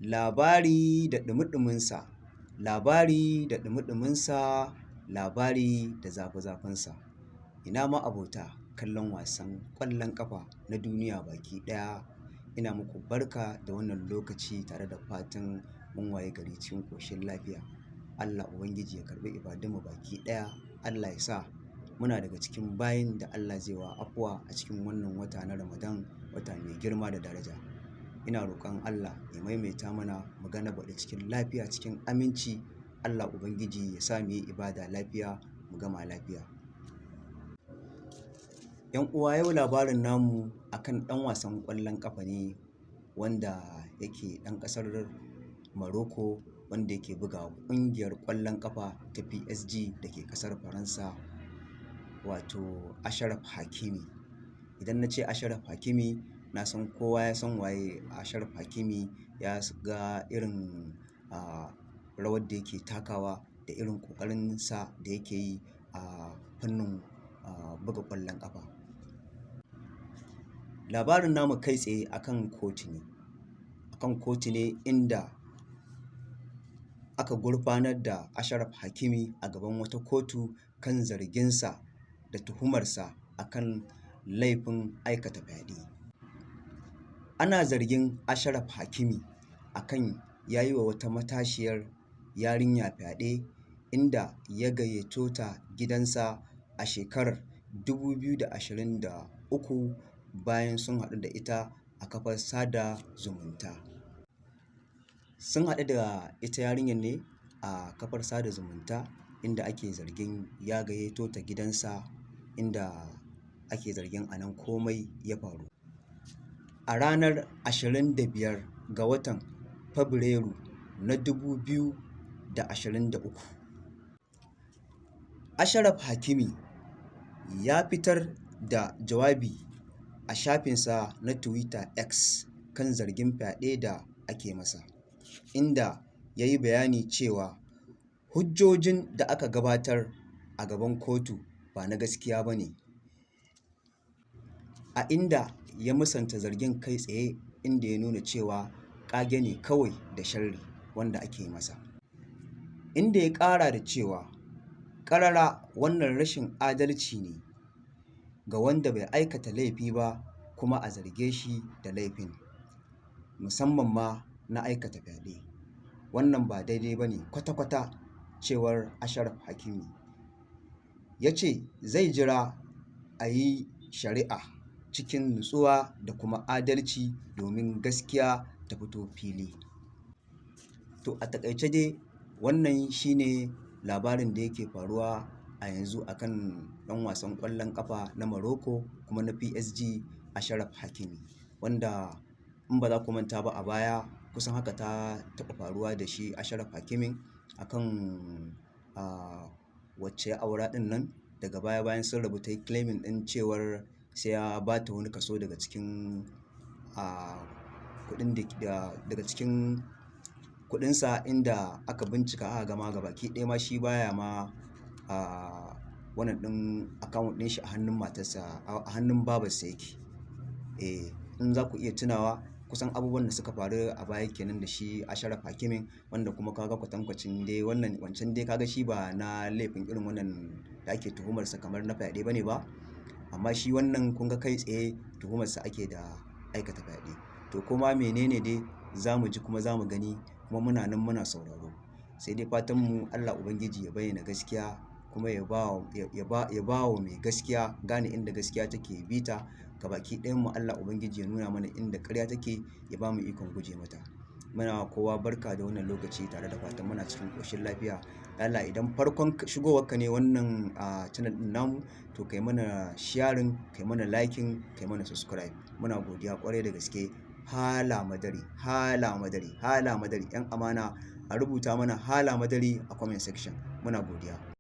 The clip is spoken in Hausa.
labari da ɗumi-ɗuminsa, labari da ɗumi-ɗuminsa, labari da zafi-zafinsa. Ina ma'abota kallon wasan ƙwallon ƙafa na duniya baki ɗaya, ina muku barka da wannan lokaci tare da fatan mun waye gari cikin ƙoshin lafiya. Allah Ubangiji ya karɓi ibadunmu baki ɗaya, Allah ya sa muna daga cikin bayin da Allah zai wa afuwa a cikin wannan wata na Ramadan, wata mai girma da daraja. Ina roƙon Allah ya maimaita mana mu ga na baɗi cikin lafiya, cikin aminci. Allah Ubangiji ya sa mu yi ibada lafiya, mu gama lafiya. 'Yan uwa, yau labarin namu akan ɗan wasan ƙwallon ƙafa ne wanda yake ɗan ƙasar Morocco, wanda yake buga ƙungiyar ƙwallon ƙafa ta PSG da ke ƙasar Faransa, wato Achraf Hakimi. Idan na ce Achraf Hakimi, na san kowa ya san waye Achraf Hakimi, ya ga irin rawar da yake takawa da irin ƙoƙarinsa da yake yi a fannin buga ƙwallon ƙafa. Labarin namu kai tsaye akan kotu ne inda aka gurfanar da Achraf Hakimi a gaban wata kotu kan zarginsa da tuhumarsa akan laifin aikata fyaɗe. Ana zargin Achraf Hakimi akan ya yi wa wata matashiyar yarinya fyaɗe, inda ya gayyato ta gidansa a shekarar 2023 bayan sun haɗu da ita a kafar sada zumunta. Sun haɗu da ita yarinyar ne a kafar sada zumunta, inda ake zargin ya gayyato ta gidansa, inda ake zargin a nan komai ya faru. A ranar 25 ga watan Fabrairu na 2023, Achraf Hakimi ya fitar da jawabi a shafinsa na Twitter X kan zargin fyaɗe da ake masa, inda ya yi bayani cewa hujjojin da aka gabatar a gaban kotu ba na gaskiya ba ne, a inda ya musanta zargin kai tsaye, inda ya nuna cewa ƙage ne kawai da sharri wanda ake masa. Inda ya ƙara da cewa ƙarara wannan rashin adalci ne ga wanda bai aikata laifi ba kuma a zarge shi da laifin, musamman ma na aikata fyaɗe. Wannan ba daidai ba ne kwata-kwata, cewar Achraf Hakimi. Ya ce zai jira a yi shari'a cikin nutsuwa da kuma adalci domin gaskiya ta fito fili. To a taƙaice dai wannan shi ne labarin da yake faruwa a yanzu akan ɗan wasan ƙwallon ƙafa na Morocco kuma na PSG, Achraf Hakimi, wanda in ba za ku manta ba a baya kusan haka ta taɓa faruwa da shi Achraf Hakimin akan wacce ya aura ɗin nan. Daga baya bayan sun rabu ta yi claiming ɗin cewar sai ya ba ta wani kaso daga cikin kuɗinsa, inda aka bincika aka gama gabaki ɗaya ma shi baya ma wannan ɗin account ɗin shi a hannun matarsa, a hannun babarsa yake. In za ku iya tunawa, kusan abubuwan da suka faru a baya kenan da shi Achraf Hakimin, wanda kuma kaga kwatankwacin dai wannan wancan dai kaga shi ba na laifin irin wannan da ake tuhumarsa kamar na fyaɗe bane ba, amma shi wannan kun ga kai tsaye tuhumarsa ake da aikata fyaɗe. To kuma menene dai za mu ji kuma za mu gani, kuma muna nan muna sauraro. Sai dai fatanmu Allah Ubangiji ya bayyana gaskiya, kuma ya ba wa mai gaskiya gane inda gaskiya take, bi ta gabaki ɗayanmu. Allah Ubangiji ya nuna mana inda ƙarya take, ya ba mu ikon guje mata. Muna kowa barka da wannan lokaci tare da fatan muna cikin ƙoshin lafiya. Allah, idan farkon shigowarka ne wannan channel ɗin namu, to kai mana sharing, kai mana liking, kai mana subscribe. Muna godiya ƙwarai da gaske. Hala madari, hala madari, hala madari. 'Yan amana a rubuta mana hala madari a comment section. Muna godiya.